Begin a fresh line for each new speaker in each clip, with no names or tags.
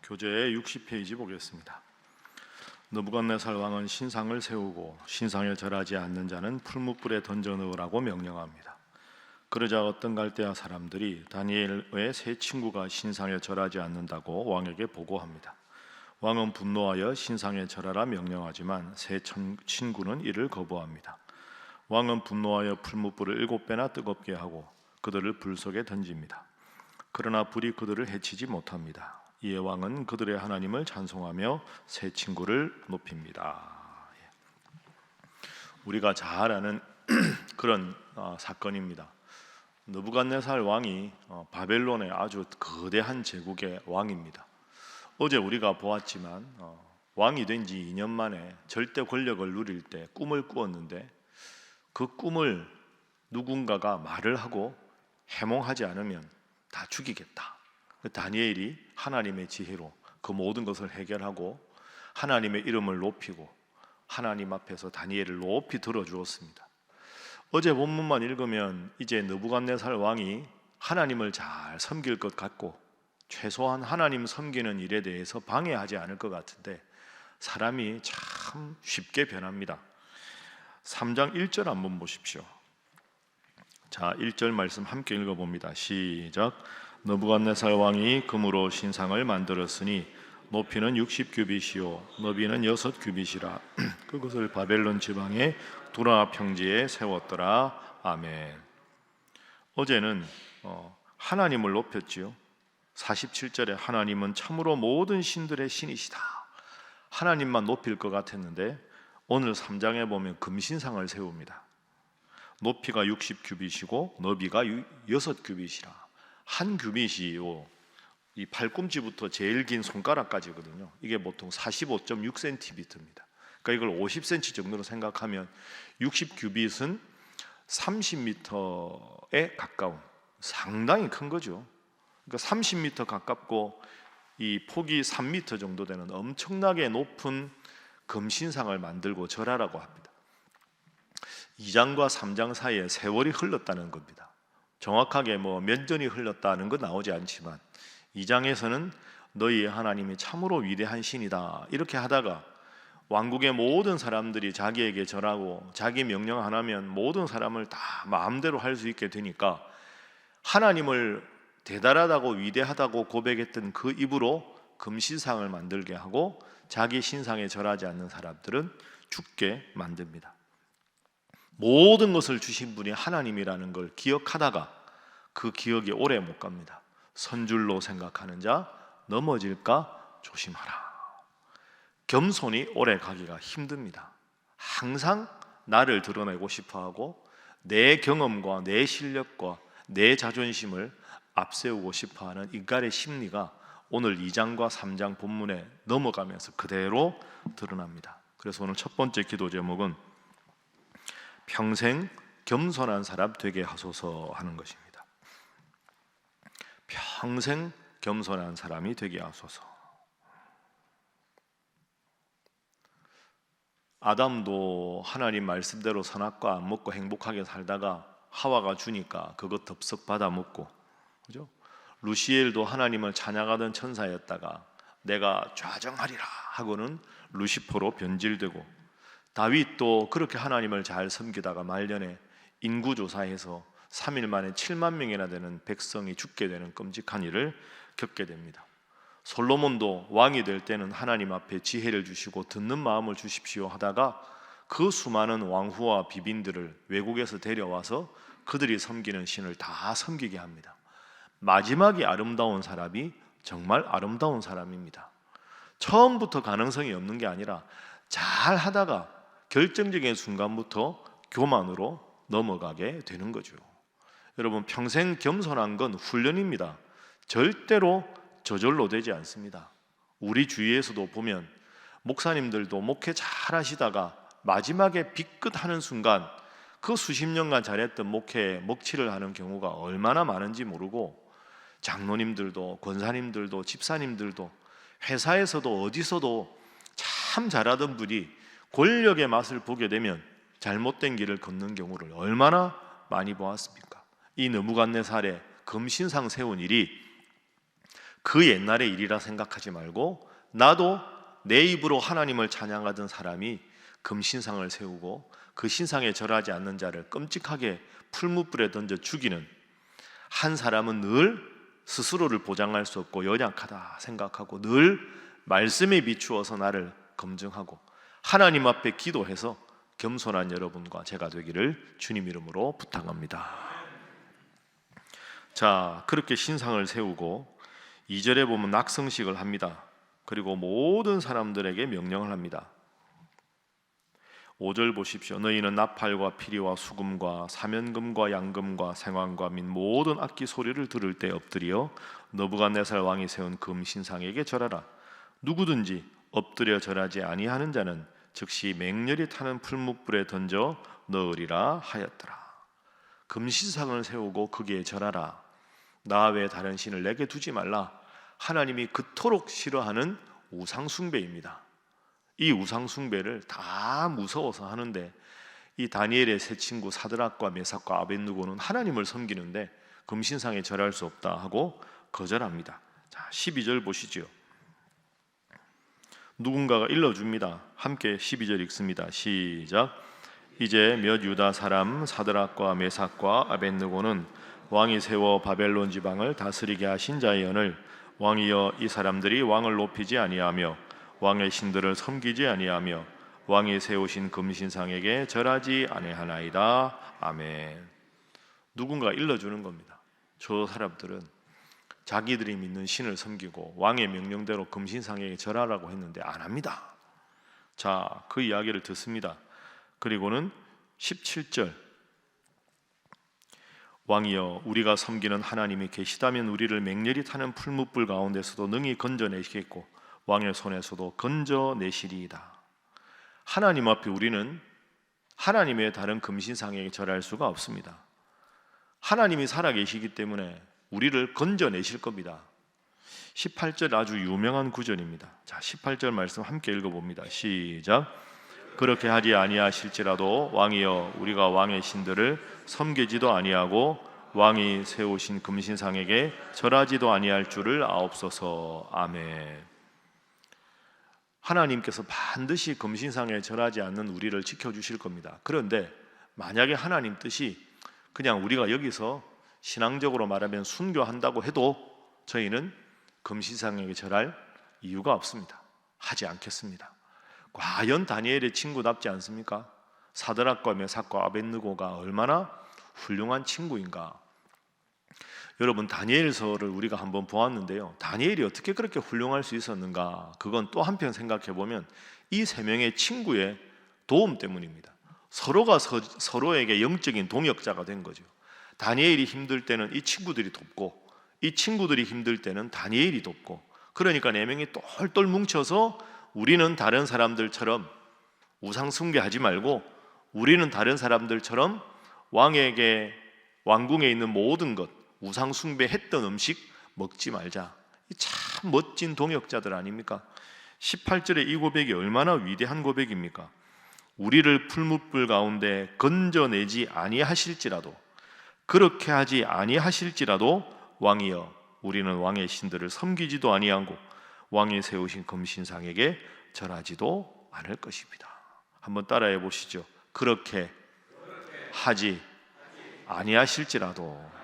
교재의 60페이지 보겠습니다. 느부갓네살 왕은 신상을 세우고 신상에 절하지 않는 자는 풀무불에 던져 넣으라고 명령합니다. 그러자 어떤 갈대아 사람들이 다니엘의 세 친구가 신상에 절하지 않는다고 왕에게 보고합니다. 왕은 분노하여 신상에 절하라 명령하지만 세 친구는 이를 거부합니다. 왕은 분노하여 풀무불을 7배나 뜨겁게 하고 그들을 불 속에 던집니다. 그러나 불이 그들을 해치지 못합니다. 이에 왕은 그들의 하나님을 찬송하며 세 친구를 높입니다. 우리가 잘 아는 그런 사건입니다. 느부갓네살 왕이 바벨론의 아주 거대한 제국의 왕입니다. 어제 우리가 보았지만 왕이 된 지 2년 만에 절대 권력을 누릴 때 꿈을 꾸었는데 그 꿈을 누군가가 말을 하고 해몽하지 않으면 다 죽이겠다. 다니엘이 하나님의 지혜로 그 모든 것을 해결하고 하나님의 이름을 높이고 하나님 앞에서 다니엘을 높이 들어주었습니다. 어제 본문만 읽으면 이제 느부갓네살 왕이 하나님을 잘 섬길 것 같고 최소한 하나님 섬기는 일에 대해서 방해하지 않을 것 같은데 사람이 참 쉽게 변합니다. 3장 1절 한번 보십시오. 자, 1절 말씀 함께 읽어봅니다. 시작. 느부갓네살 왕이 금으로 신상을 만들었으니 높이는 60규빗이요 너비는 6규빗이라 그것을 바벨론 지방의 두라 평지에 세웠더라. 아멘. 어제는 하나님을 높였지요. 47절에 하나님은 참으로 모든 신들의 신이시다. 하나님만 높일 것 같았는데 오늘 3장에 보면 금신상을 세웁니다. 높이가 60규빗이고 너비가 6규빗이라. 한 규빗이요, 이 팔꿈치부터 제일 긴 손가락까지거든요. 이게 보통 45.6cm입니다. 그러니까 이걸 50cm 정도로 생각하면 60규빗은 30m에 가까운 상당히 큰 거죠. 그러니까 30m 가깝고 이 폭이 3m 정도 되는 엄청나게 높은 금신상을 만들고 절하라고 합니다. 2장과 3장 사이에 세월이 흘렀다는 겁니다. 정확하게 몇 년이 흘렀다는 건 나오지 않지만 2장에서는 너희의 하나님이 참으로 위대한 신이다 이렇게 하다가 왕국의 모든 사람들이 자기에게 절하고 자기 명령 하나면 모든 사람을 다 마음대로 할 수 있게 되니까 하나님을 대단하다고 위대하다고 고백했던 그 입으로 금신상을 만들게 하고 자기 신상에 절하지 않는 사람들은 죽게 만듭니다. 모든 것을 주신 분이 하나님이라는 걸 기억하다가 그 기억이 오래 못 갑니다. 선줄로 생각하는 자 넘어질까 조심하라. 겸손이 오래 가기가 힘듭니다. 항상 나를 드러내고 싶어하고 내 경험과 내 실력과 내 자존심을 앞세우고 싶어하는 인간의 심리가 오늘 2장과 3장 본문에 넘어가면서 그대로 드러납니다. 그래서 오늘 첫 번째 기도 제목은 평생 겸손한 사람 되게 하소서 하는 것입니다. 평생 겸손한 사람이 되게 하소서. 아담도 하나님 말씀대로 선악과 안 먹고 행복하게 살다가 하와가 주니까 그거 덥석 받아 먹고, 그죠? 루시엘도 하나님을 찬양하던 천사였다가 내가 좌정하리라 하고는 루시퍼로 변질되고, 다윗도 그렇게 하나님을 잘 섬기다가 말년에 인구조사해서 3일 만에 7만 명이나 되는 백성이 죽게 되는 끔찍한 일을 겪게 됩니다. 솔로몬도 왕이 될 때는 하나님 앞에 지혜를 주시고 듣는 마음을 주십시오 하다가 그 수많은 왕후와 비빈들을 외국에서 데려와서 그들이 섬기는 신을 다 섬기게 합니다. 마지막이 아름다운 사람이 정말 아름다운 사람입니다. 처음부터 가능성이 없는 게 아니라 잘 하다가 결정적인 순간부터 교만으로 넘어가게 되는 거죠. 여러분, 평생 겸손한 건 훈련입니다. 절대로 저절로 되지 않습니다. 우리 주위에서도 보면 목사님들도 목회 잘 하시다가 마지막에 비끗하는 순간 그 수십 년간 잘했던 목회에 먹칠을 하는 경우가 얼마나 많은지 모르고, 장로님들도 권사님들도 집사님들도 회사에서도 어디서도 참 잘하던 분이 권력의 맛을 보게 되면 잘못된 길을 걷는 경우를 얼마나 많이 보았습니까? 이 느부갓네살의 금신상 세운 일이 그 옛날의 일이라 생각하지 말고 나도 내 입으로 하나님을 찬양하던 사람이 금신상을 세우고 그 신상에 절하지 않는 자를 끔찍하게 풀무불에 던져 죽이는 한 사람은 늘 스스로를 보장할 수 없고 연약하다 생각하고 늘 말씀에 비추어서 나를 검증하고 하나님 앞에 기도해서 겸손한 여러분과 제가 되기를 주님 이름으로 부탁합니다. 자, 그렇게 신상을 세우고 2절에 보면 낙성식을 합니다. 그리고 모든 사람들에게 명령을 합니다. 5절 보십시오. 너희는 나팔과 피리와 수금과 사면금과 양금과 생황과 및 모든 악기 소리를 들을 때 엎드려 느부갓네살 왕이 세운 금신상에게 절하라. 누구든지 엎드려 절하지 아니하는 자는 즉시 맹렬히 타는 풀무불에 던져 넣으리라 하였더라. 금신상을 세우고 거기에 절하라. 나 외에 다른 신을 내게 두지 말라. 하나님이 그토록 싫어하는 우상숭배입니다. 이 우상숭배를 다 무서워서 하는데 이 다니엘의 세 친구 사드락과 메삭과 아벳느고는 하나님을 섬기는데 금신상에 절할 수 없다 하고 거절합니다. 자, 12절 보시죠. 누군가가 일러줍니다. 함께 12절 읽습니다. 시작. 이제 몇 유다 사람 사드락과 메삭과 아벳느고는 왕이 세워 바벨론 지방을 다스리게 하신 자의 연을 왕이여 이 사람들이 왕을 높이지 아니하며 왕의 신들을 섬기지 아니하며 왕이 세우신 금신상에게 절하지 아니하나이다. 아멘. 누군가 일러주는 겁니다. 저 사람들은 자기들이 믿는 신을 섬기고 왕의 명령대로 금신상에게 절하라고 했는데 안 합니다. 자, 그 이야기를 듣습니다. 그리고는 17절 왕이여 우리가 섬기는 하나님이 계시다면 우리를 맹렬히 타는 풀무불 가운데서도 능히 건져내시겠고 왕의 손에서도 건져내시리이다. 하나님 앞에 우리는 하나님의 다른 금신상에게 절할 수가 없습니다. 하나님이 살아계시기 때문에 우리를 건져내실 겁니다. 18절 아주 유명한 구절입니다. 자, 18절 말씀 함께 읽어봅니다. 시작. 그렇게 하지 아니하실지라도 왕이여 우리가 왕의 신들을 섬기지도 아니하고 왕이 세우신 금신상에게 절하지도 아니할 줄을 아옵소서. 아멘. 하나님께서 반드시 금신상에 절하지 않는 우리를 지켜주실 겁니다. 그런데 만약에 하나님 뜻이 그냥 우리가 여기서 신앙적으로 말하면 순교한다고 해도 저희는 금신상에게 절할 이유가 없습니다. 하지 않겠습니다. 과연 다니엘의 친구답지 않습니까? 사드락과 메삭과 아벳느고가 얼마나 훌륭한 친구인가. 여러분, 다니엘서를 우리가 한번 보았는데요, 다니엘이 어떻게 그렇게 훌륭할 수 있었는가? 그건 또 한편 생각해 보면 이 세 명의 친구의 도움 때문입니다. 서로가 서로에게 영적인 동역자가 된 거죠. 다니엘이 힘들 때는 이 친구들이 돕고 이 친구들이 힘들 때는 다니엘이 돕고, 그러니까 네 명이 똘똘 뭉쳐서 우리는 다른 사람들처럼 우상 숭배하지 말고 우리는 다른 사람들처럼 왕에게 왕궁에 있는 모든 것 우상 숭배했던 음식 먹지 말자. 참 멋진 동역자들 아닙니까? 18절의 이 고백이 얼마나 위대한 고백입니까? 우리를 풀무불 가운데 건져내지 아니하실지라도, 그렇게 하지 아니하실지라도 왕이여 우리는 왕의 신들을 섬기지도 아니하고 왕이 세우신 금신상에게 절하지도 않을 것입니다. 한번 따라해 보시죠. 그렇게 하지 아니하실지라도.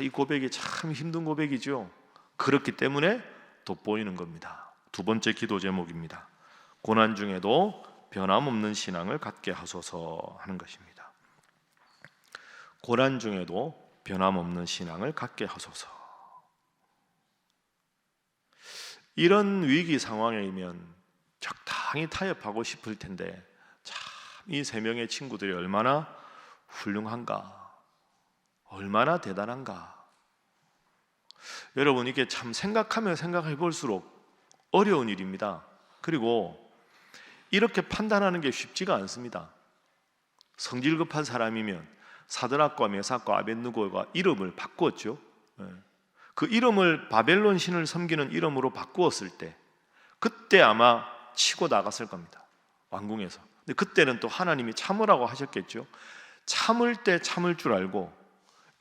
이 고백이 참 힘든 고백이죠. 그렇기 때문에 돋보이는 겁니다. 두 번째 기도 제목입니다. 고난 중에도 변함없는 신앙을 갖게 하소서 하는 것입니다. 고난 중에도 변함없는 신앙을 갖게 하소서. 이런 위기 상황이면 적당히 타협하고 싶을 텐데 참 이 세 명의 친구들이 얼마나 훌륭한가, 얼마나 대단한가. 여러분, 이게 참 생각하면 생각해 볼수록 어려운 일입니다. 그리고 이렇게 판단하는 게 쉽지가 않습니다. 성질 급한 사람이면 사드락과 메삭과 아벳느고가 이름을 바꾸었죠. 그 이름을 바벨론 신을 섬기는 이름으로 바꾸었을 때 그때 아마 치고 나갔을 겁니다. 왕궁에서. 근데 그때는 또 하나님이 참으라고 하셨겠죠. 참을 때 참을 줄 알고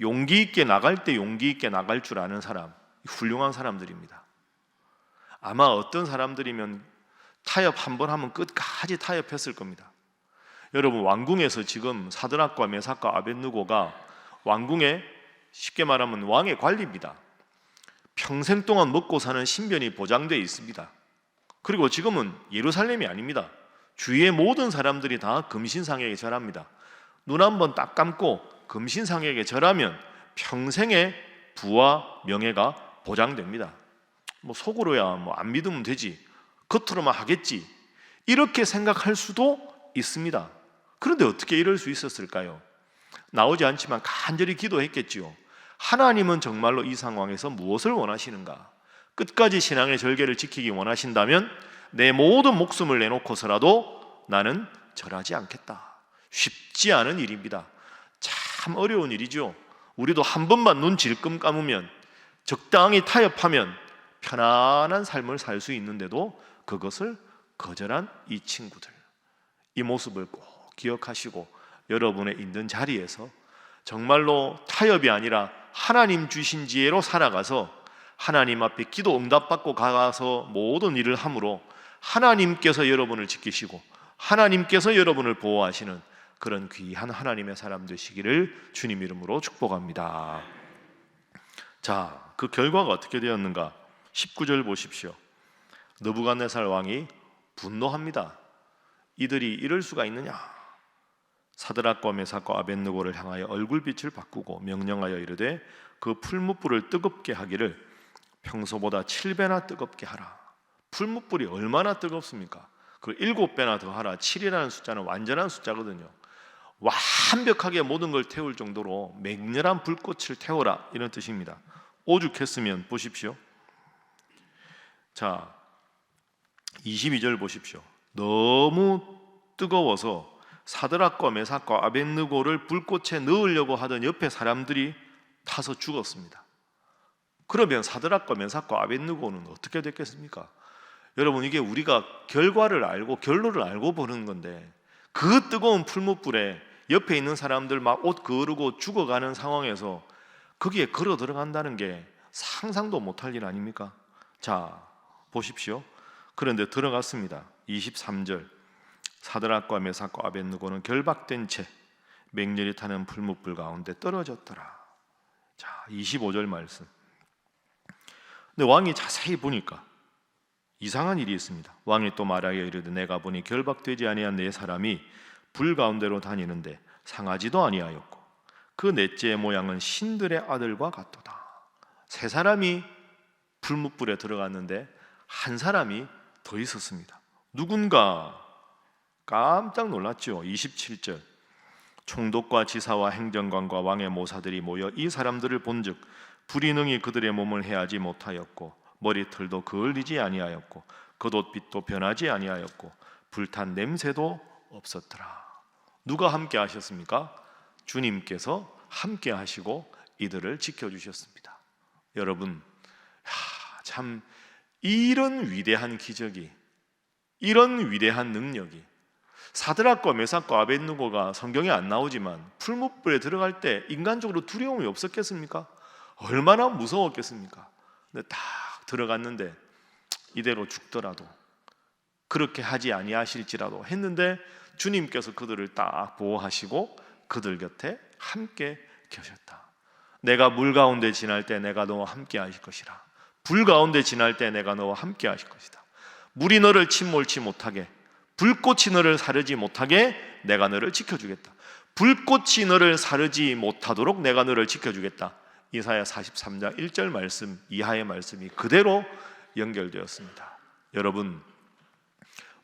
용기 있게 나갈 때 용기 있게 나갈 줄 아는 사람, 훌륭한 사람들입니다. 아마 어떤 사람들이면 타협 한 번 하면 끝까지 타협했을 겁니다. 여러분, 왕궁에서 지금 사드락과 메삭과 아벳느고가 왕궁에, 쉽게 말하면 왕의 관리입니다. 평생 동안 먹고 사는 신변이 보장되어 있습니다. 그리고 지금은 예루살렘이 아닙니다. 주위의 모든 사람들이 다 금신상에게 절합니다. 눈 한번 딱 감고 금신상에게 절하면 평생의 부와 명예가 보장됩니다. 속으로야 안 믿으면 되지, 겉으로만 하겠지, 이렇게 생각할 수도 있습니다. 그런데 어떻게 이럴 수 있었을까요? 나오지 않지만 간절히 기도했겠지요. 하나님은 정말로 이 상황에서 무엇을 원하시는가? 끝까지 신앙의 절개를 지키기 원하신다면 내 모든 목숨을 내놓고서라도 나는 절하지 않겠다. 쉽지 않은 일입니다. 참 어려운 일이죠. 우리도 한 번만 눈 질끔 감으면, 적당히 타협하면 편안한 삶을 살 수 있는데도 그것을 거절한 이 친구들, 이 모습을 꼭 기억하시고 여러분의 있는 자리에서 정말로 타협이 아니라 하나님 주신 지혜로 살아가서 하나님 앞에 기도 응답받고 가서 모든 일을 함으로 하나님께서 여러분을 지키시고 하나님께서 여러분을 보호하시는 그런 귀한 하나님의 사람 되시기를 주님 이름으로 축복합니다. 자, 그 결과가 어떻게 되었는가? 19절 보십시오. 느부갓네살 왕이 분노합니다. 이들이 이럴 수가 있느냐? 사드락과 메삭과 아벳느고를 향하여 얼굴빛을 바꾸고 명령하여 이르되 그 풀무불을 뜨겁게 하기를 평소보다 7배나 뜨겁게 하라. 풀무불이 얼마나 뜨겁습니까? 그 7배나 더 하라. 7이라는 숫자는 완전한 숫자거든요. 완벽하게 모든 걸 태울 정도로 맹렬한 불꽃을 태워라, 이런 뜻입니다. 오죽했으면 보십시오. 자, 22절 보십시오. 너무 뜨거워서 사드락과 메삭과 아벳느고를 불꽃에 넣으려고 하던 옆에 사람들이 타서 죽었습니다. 그러면 사드락과 메삭과 아벳느고는 어떻게 됐겠습니까? 여러분, 이게 우리가 결과를 알고 결론을 알고 보는 건데, 그 뜨거운 풀무불에 옆에 있는 사람들 막 옷 거르고 죽어가는 상황에서 거기에 걸어 들어간다는 게 상상도 못할 일 아닙니까? 자, 보십시오. 그런데 들어갔습니다. 23절. 사드락과 메삭과 아벳느고는 결박된 채 맹렬히 타는 풀무불 가운데 떨어졌더라. 자, 25절 말씀. 근데 왕이 자세히 보니까 이상한 일이 있습니다. 왕이 또 말하여 이르되 내가 보니 결박되지 아니한 네 사람이 불 가운데로 다니는데 상하지도 아니하였고 그 넷째의 모양은 신들의 아들과 같도다. 세 사람이 풀무불에 들어갔는데 한 사람이 더 있었습니다. 누군가? 깜짝 놀랐죠. 27절. 총독과 지사와 행정관과 왕의 모사들이 모여 이 사람들을 본즉 불이 능히 그들의 몸을 해하지 못하였고 머리털도 그을리지 아니하였고 겉옷빛도 변하지 아니하였고 불탄 냄새도 없었더라. 누가 함께 하셨습니까? 주님께서 함께 하시고 이들을 지켜주셨습니다. 여러분, 참 이런 위대한 기적이, 이런 위대한 능력이, 사드락과 메삭과 아벳느고가 성경에 안 나오지만 풀무불에 들어갈 때 인간적으로 두려움이 없었겠습니까? 얼마나 무서웠겠습니까? 근데 딱 들어갔는데 이대로 죽더라도, 그렇게 하지 아니하실지라도 했는데 주님께서 그들을 딱 보호하시고 그들 곁에 함께 계셨다. 내가 물 가운데 지날 때 내가 너와 함께 하실 것이라. 불 가운데 지날 때 내가 너와 함께 하실 것이다. 물이 너를 침몰치 못하게, 불꽃이 너를 사르지 못하게 내가 너를 지켜주겠다. 불꽃이 너를 사르지 못하도록 내가 너를 지켜주겠다. 이사야 43장 1절 말씀 이하의 말씀이 그대로 연결되었습니다. 여러분,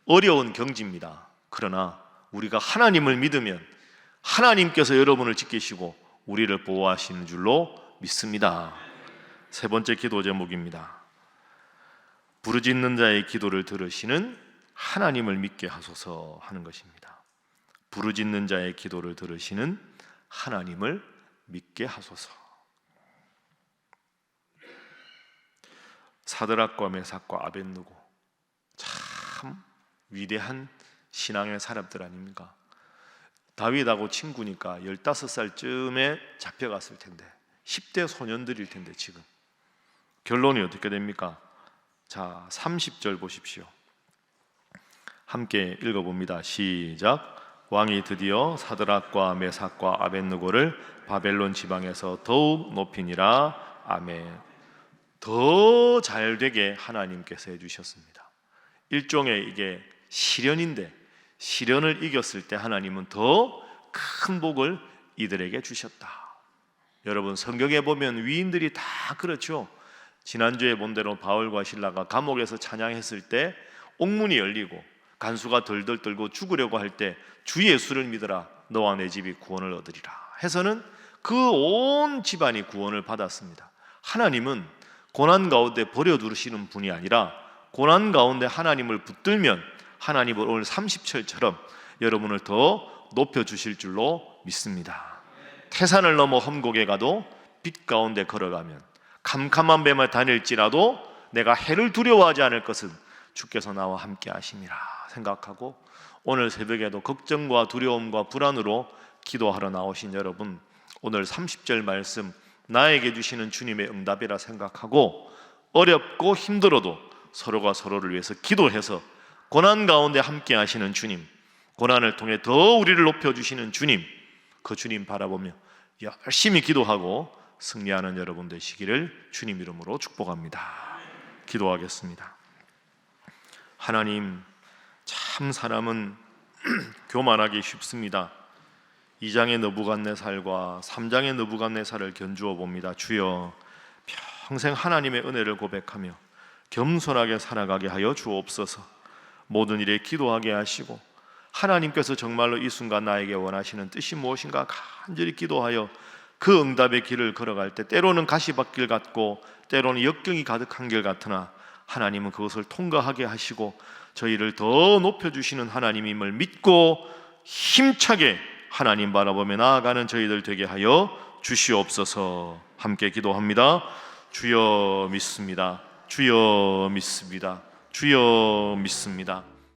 어려운 경지입니다. 그러나 우리가 하나님을 믿으면 하나님께서 여러분을 지키시고 우리를 보호하시는 줄로 믿습니다. 세 번째 기도 제목입니다. 부르짖는 자의 기도를 들으시는 하나님을 믿게 하소서 하는 것입니다. 부르짖는 자의 기도를 들으시는 하나님을 믿게 하소서. 사드락과 메삭과 아벳느고, 참 위대한 신앙의 사람들 아닙니까? 다윗하고 친구니까 15살쯤에 잡혀갔을 텐데 10대 소년들일 텐데 지금 결론이 어떻게 됩니까? 자, 30절 보십시오. 함께 읽어봅니다. 시작. 왕이 드디어 사드락과 메삭과 아벳느고를 바벨론 지방에서 더욱 높이니라. 아멘. 더 잘되게 하나님께서 해주셨습니다. 일종의 이게 시련인데, 시련을 이겼을 때 하나님은 더 큰 복을 이들에게 주셨다. 여러분, 성경에 보면 위인들이 다 그렇죠. 지난주에 본 대로 바울과 실라가 감옥에서 찬양했을 때 옥문이 열리고 간수가 덜덜 떨고 죽으려고 할 때 주 예수를 믿어라, 너와 내 집이 구원을 얻으리라 해서는 그 온 집안이 구원을 받았습니다. 하나님은 고난 가운데 버려두시는 분이 아니라 고난 가운데 하나님을 붙들면 하나님은 오늘 30절처럼 여러분을 더 높여주실 줄로 믿습니다. 태산을 넘어 험곡에 가도 빛 가운데 걸어가면 캄캄한 뱀을 다닐지라도 내가 해를 두려워하지 않을 것은 주께서 나와 함께 하심이라 생각하고, 오늘 새벽에도 걱정과 두려움과 불안으로 기도하러 나오신 여러분, 오늘 30절 말씀 나에게 주시는 주님의 응답이라 생각하고 어렵고 힘들어도 서로가 서로를 위해서 기도해서 고난 가운데 함께 하시는 주님, 고난을 통해 더 우리를 높여주시는 주님, 그 주님 바라보며 열심히 기도하고 승리하는 여러분 되시기를 주님 이름으로 축복합니다. 기도하겠습니다. 하나님, 참 사람은 교만하기 쉽습니다. 2장의 느부갓네살과 3장의 느부갓네살을 견주어 봅니다. 주여, 평생 하나님의 은혜를 고백하며 겸손하게 살아가게 하여 주옵소서. 모든 일에 기도하게 하시고 하나님께서 정말로 이 순간 나에게 원하시는 뜻이 무엇인가 간절히 기도하여 그 응답의 길을 걸어갈 때 때로는 가시밭길 같고 때로는 역경이 가득한 길 같으나 하나님은 그것을 통과하게 하시고 저희를 더 높여주시는 하나님임을 믿고 힘차게 하나님 바라보며 나아가는 저희들 되게 하여 주시옵소서. 함께 기도합니다. 주여 믿습니다. 주여 믿습니다. 주여 믿습니다.